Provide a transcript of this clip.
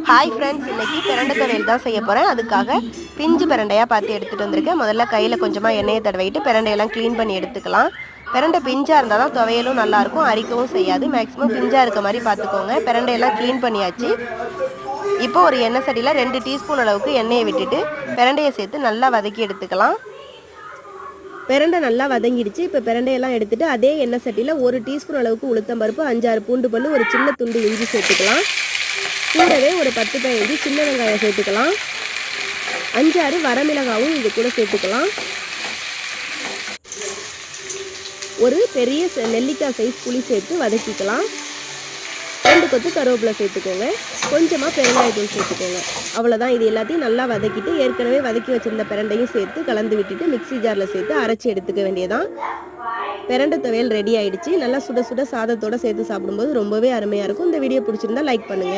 Hi friends, இன்றைக்கி பிரண்டை துவையல் தான் செய்ய போகிறேன். அதுக்காக பிஞ்சு பிரண்டையாக பார்த்து எடுத்துகிட்டு வந்திருக்கேன். முதல்ல கையில் கொஞ்சமாக எண்ணெயை தடவிட்டு பிரண்டையெல்லாம் க்ளீன் பண்ணி எடுத்துக்கலாம். பிரண்டை பிஞ்சாக இருந்தால் தான் துவையலும் நல்லாயிருக்கும், அரிக்கவும் செய்யாது. மேக்ஸிமம் பிஞ்சாக இருக்க மாதிரி பார்த்துக்கோங்க. பிரண்டையெல்லாம் க்ளீன் பண்ணியாச்சு. இப்போ ஒரு எண்ணெய் சட்டியில் 2 டீஸ்பூன் அளவுக்கு எண்ணெயை விட்டுட்டு பிரண்டையை சேர்த்து நல்லா வதக்கி எடுத்துக்கலாம். பிரண்டை நல்லா வதங்கிடுச்சு. இப்போ பிரண்டையெல்லாம் எடுத்துகிட்டு அதே எண்ணெய் சட்டியில் 1 டீஸ்பூன் அளவுக்கு உளுத்தம்பருப்பு, 5-6 பூண்டு பல்லு, ஒரு சின்ன துண்டு இஞ்சி சேர்த்துக்கலாம். கூடவே ஒரு 10-15 சின்ன வெங்காயம் சேர்த்துக்கலாம். 5-6 வரமிளகாவும் இது கூட சேர்த்துக்கலாம். ஒரு பெரிய நெல்லிக்காய் சைஸ் புளி சேர்த்து வதக்கிக்கலாம். 2 கொத்து கருவேப்பிலை சேர்த்துக்கோங்க. கொஞ்சமாக பெருங்காயத்தூள் சேர்த்துக்கோங்க. அவ்வளோதான். இது எல்லாத்தையும் நல்லா வதக்கிட்டு ஏற்கனவே வதக்கி வச்சுருந்த பிரண்டையும் சேர்த்து கலந்து விட்டுட்டு மிக்ஸி ஜாரில் சேர்த்து அரைச்சி எடுத்துக்க வேண்டியதான். பிரண்டை துவையல் ரெடி ஆயிடுச்சு. நல்லா சுட சுட சாதத்தோடு சேர்த்து சாப்பிடும்போது ரொம்பவே அருமையாக இருக்கும். இந்த வீடியோ பிடிச்சிருந்தா லைக் பண்ணுங்கள்.